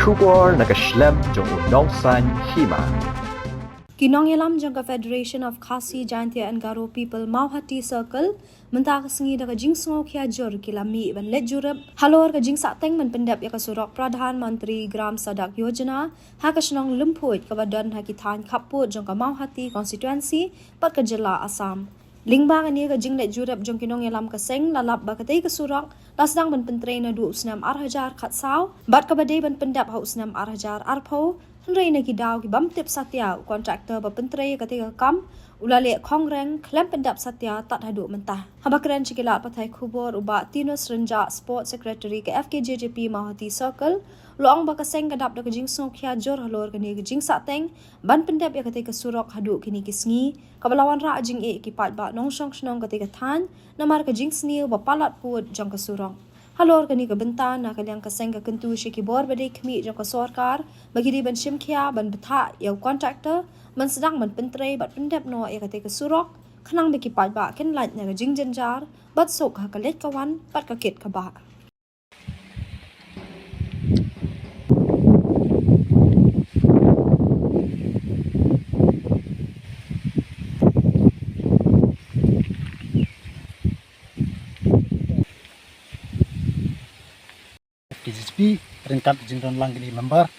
Kubor nakaslem jong unongsan hima. Kinong yalam jangka Federation of Khasi Jaintia and Garo People Mauhati Circle mentah kesengi daga jing sengo kia jor kilami ban let jurab halor ka jing sateng man pendap ya kasurok Pradhan Mantri Gram Sadak Yojana ha ka senong lemput ka badan ha kithan khaput jangka Mauhati constituency pat ka jela Assam Lingbang ani ka jing let jurab jong kinong yalam ka seng lalap ba katay kasurok lasdang ban pentre na 26,000 khatsau bat ka badai ban pendap ha 26,000 arpo Henry na kidaw ki bam tip satya kontraktor ba pentre katika kam ulale kongreng klem pendap satya tat hadu mentah habakran chikilat pathai khubor uba Tinus Renja Sport Secretary ke FKJJP Mauhati Circle loang ba kaseng kadap da jing songkhya jor halor kani jing sateng ban pendap ya katika surok hadu kini kisngi kabalawan ra jing e ki pat ba nongsong snong katika than namar ka jing sni ba palat put jang ka surong Halor kani ka bentan na kaliang kaseng ka kentu shiki bor badai kemi jang ka sorkar bagi di ban shimkhia ban betha yau kontraktor man sedang ban pentre bat pendap no ya kate ka surok khanang beki pat ba ken lait na ka jing jenjar bat sok ha ka let kawan pat ka ket ka ba KJP ringkat jinglon lang gini member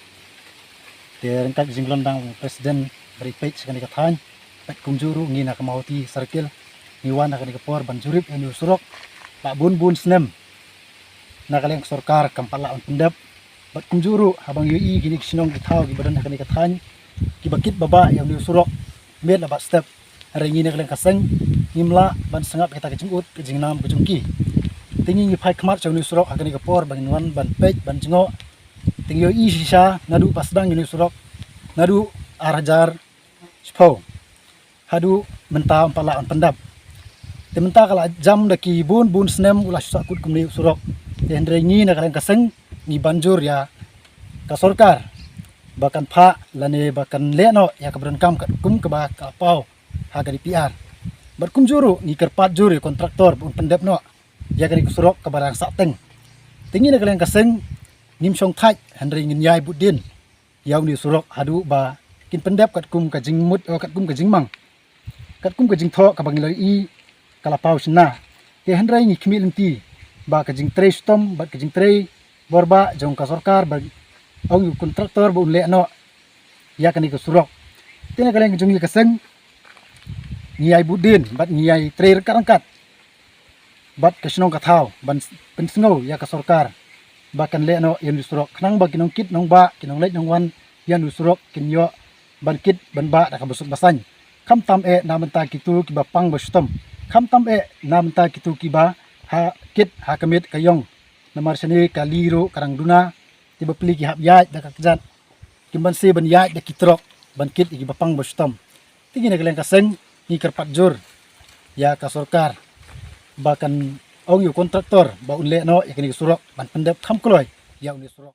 te ringkat jinglon dang presiden beri page kani kathan pat kumjuru ngina ka Mauhati circle niwan kani ka por banjurip enu surok pa bun snem nakaleng sarkar kampala on pendap pat kumjuru habang yui gini sinong githaw gi badan kani kathan ki bakit baba yang ni surok med la ba step hari ngina kaleng kaseng nimla ban sangap kita kejungut kejingnam kejungki tingi ngi phai khmat chawni surok agani ka por banginwan ban pej ban jingo tingyo I sisa nadu pasdang ni surok nadu arajar spau hadu menta pala on pendap te menta kala jam daki bun snem ulah sakut kumni surok te hendre ngi na kalen kaseng ngi banjur ya ka sarkar bakan pha lane bakan leno ya ka kam ka kum ka ba ka pau ha gari PR bar kum juru ngi kerpat juri kontraktor bun pendap no ya kani kusurok ke barang sateng tinggi na kalian kaseng nim song thai handring ngin yai budin yaw ni surok hadu ba kin pendap kat kum ka jing mut kat kum ka jing mang kat kum ka jing tho ka bang loi I kala pau sna ke handrai ngi khmi lenti ba ka jing tre stom ba ka jing tre borba jong ka sarkar ba au yu kontraktor bu le no ya kani kusurok tina kalian jong ni kaseng ngiai budin bat ngiai tre karangkat bat kesenong kathau ban pensngo ya ka sarkar bakan le no yan surok khnang ba kinong kit nong ba kinong let nong wan yan surok kinyo ban kit ban ba da ka busuk basan kham tam e namanta kitu ki ba pang bastom kham tam e namanta kitu ki ba ha kit ha kamit kayong namar sani kaliro karang duna ti ba pli ki hab ya da ka kjat kimban se ban ya da kitrok ban kit ki ba pang bastom tigi na kalen kaseng ni karpat jur ya ka sarkar bahkan ong yu kontraktor ba unle no yakni surok ban pendap kham kloy ya uni surok